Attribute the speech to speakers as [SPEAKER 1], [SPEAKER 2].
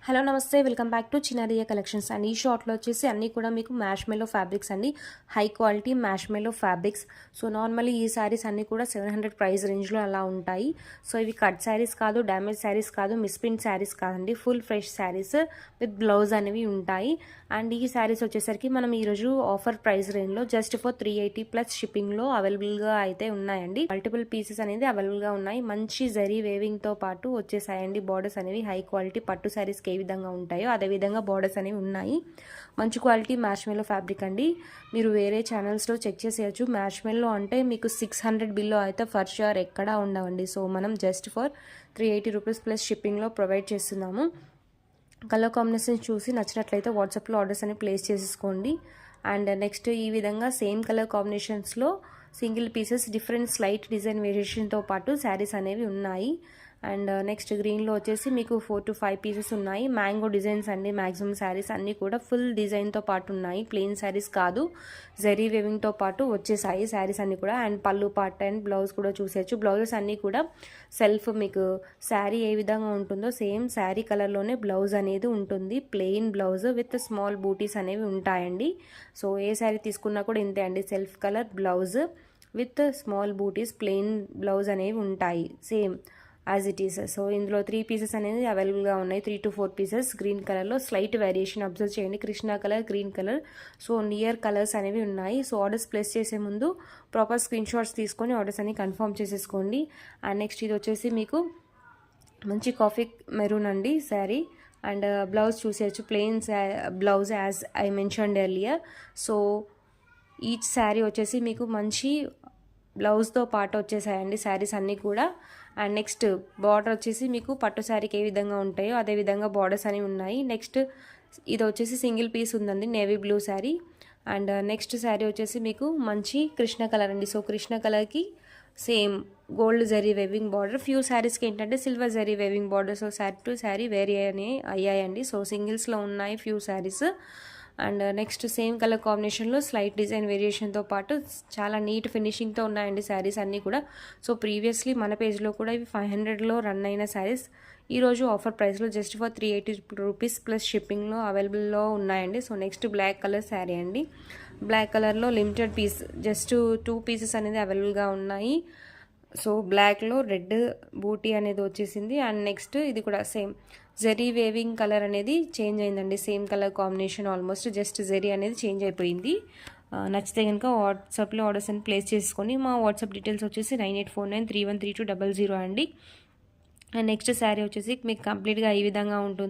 [SPEAKER 1] Hello నమస్తే, welcome back to Chinnariya collections and ఈ షార్ట్లో వచ్చేసి అన్నీ కూడా మీకు మ్యాష్ మెలో ఫ్యాబ్రిక్స్ అండి. High quality marshmallow fabrics. So normally ఈ శారీస్ అన్నీ కూడా 700 ప్రైస్ రేంజ్లో అలా ఉంటాయి. సో ఇవి కట్ శారీస్ కాదు, డ్యామేజ్ శారీస్ కాదు, మిస్ప్రింట్ శారీస్ కాదండి, full fresh saris with blouse అనేవి ఉంటాయి. అండ్ ఈ శారీస్ వచ్చేసరికి మనం ఈరోజు ఆఫర్ ప్రైస్ రేంజ్లో జస్ట్ ఫర్ 380 ప్లస్ షిప్పింగ్లో అవైలబుల్గా అయితే ఉన్నాయండి. మల్టిపుల్ పీసెస్ అనేది అవైలబుల్గా ఉన్నాయి. మంచి జరీ వేవింగ్తో పాటు వచ్చేసాయండి. బార్డర్స్ అనేవి హై క్వాలిటీ పట్టు శారీస్కి ఏ విధంగా ఉంటాయో అదే విధంగా బార్డర్స్ అనేవి ఉన్నాయి. మంచి క్వాలిటీ మ్యాష్ మెలో ఫ్యాబ్రిక్ అండి. మీరు వేరే ఛానల్స్లో చెక్ చేసేయచ్చు. మ్యాష్ మెలో అంటే మీకు 600 బిల్లో అయితే ఫర్ ష్యూర్ ఎక్కడా ఉండవండి. సో మనం జస్ట్ ఫర్ 380 రూపీస్ ప్లస్ షిప్పింగ్లో ప్రొవైడ్ చేస్తున్నాము. కలర్ కాంబినేషన్స్ చూసి నచ్చినట్లయితే వాట్సాప్లో ఆర్డర్స్ అని ప్లేస్ చేసేసుకోండి. అండ్ నెక్స్ట్ ఈ విధంగా సేమ్ కలర్ కాంబినేషన్స్లో single pieces different slight design వేరియేషన్తో పాటు శారీస్ అనేవి ఉన్నాయి. అండ్ నెక్స్ట్ గ్రీన్లో వచ్చేసి మీకు 4 to 5 పీసెస్ ఉన్నాయి. మ్యాంగో డిజైన్స్ అండి. మ్యాక్సిమం శారీస్ అన్నీ కూడా ఫుల్ డిజైన్తో పాటు ఉన్నాయి. ప్లెయిన్ శారీస్ కాదు, జరీ వేవింగ్తో పాటు వచ్చేసాయి శారీస్ అన్నీ కూడా. అండ్ పళ్ళు పార్ట్ అండ్ బ్లౌజ్ కూడా చూసేయచ్చు. బ్లౌజెస్ అన్నీ కూడా సెల్ఫ్ మీకు శారీ ఏ విధంగా ఉంటుందో సేమ్ శారీ కలర్లోనే బ్లౌజ్ అనేది ఉంటుంది. Plain blouse with small buttis అనేవి ఉంటాయండి. సో ఏ శారీ తీసుకున్నా కూడా ఇంతే అండి. Self colour blouse with small buttis plain blouse అనేవి ఉంటాయి same as it is. So ఇందులో 3 పీసెస్ అనేది అవైలబుల్గా ఉన్నాయి. 3 to 4 pieces green colour slight variation observe చేయండి. Krishna colour, green colour, so near colours అనేవి ఉన్నాయి. సో ఆర్డర్స్ ప్లేస్ చేసే ముందు ప్రాపర్ స్క్రీన్ షాట్స్ తీసుకొని ఆర్డర్స్ అని కన్ఫర్మ్ చేసేసుకోండి. అండ్ నెక్స్ట్ ఇది వచ్చేసి మీకు మంచి కాఫీ మెరూన్ అండి శారీ. అండ్ బ్లౌజ్ చూసేయచ్చు. Plain blouse as I mentioned earlier. So each saree వచ్చేసి మీకు మంచి బ్లౌజ్తో పాటు వచ్చేసాయండి శారీస్ అన్నీ కూడా. అండ్ నెక్స్ట్ బార్డర్ వచ్చేసి మీకు పట్టు శారీకి ఏ విధంగా ఉంటాయో అదే విధంగా బార్డర్స్ అనేవి ఉన్నాయి. నెక్స్ట్ ఇది వచ్చేసి సింగిల్ పీస్ ఉందండి, navy blue saree. And next saree వచ్చేసి మీకు మంచి కృష్ణ కలర్ అండి. సో కృష్ణ కలర్కి same gold zari weaving border. Few శారీస్కి ఏంటంటే silver zari weaving border. So saree to saree vary అయ్యాయండి. సో సింగిల్స్లో ఉన్నాయి few sarees. And next same colour కాంబినేషన్లో స్లైట్ డిజైన్ వేరియేషన్తో పాటు చాలా నీట్ ఫినిషింగ్తో ఉన్నాయండి శారీస్ అన్నీ కూడా. సో ప్రీవియస్లీ మన పేజ్లో కూడా ఇవి 500లో రన్ అయిన శారీస్ ఈరోజు ఆఫర్ ప్రైస్లో జస్ట్ ఫర్ 380 రూపీస్ ప్లస్ షిప్పింగ్లో అవైలబుల్లో ఉన్నాయండి. So next black colour sari అండి. బ్లాక్ కలర్లో లిమిటెడ్ పీస్ జస్ట్ 2 పీసెస్ అనేది అవైలబుల్గా ఉన్నాయి. సో బ్లాక్లో రెడ్ బూటీ అనేది వచ్చేసింది. అండ్ నెక్స్ట్ ఇది కూడా సేమ్ జరీ వేవింగ్ కలర్ అనేది చేంజ్ అయిందండి. Same colour combination almost just zari అనేది చేంజ్ అయిపోయింది. నచ్చితే కనుక వాట్సాప్లో ఆర్డర్స్ అని ప్లేస్ చేసుకొని మా వాట్సాప్ డీటెయిల్స్ వచ్చేసి 9849313200 అండి. అండ్ నెక్స్ట్ శారీ వచ్చేసి మీకు కంప్లీట్గా ఈ విధంగా ఉంటుంది.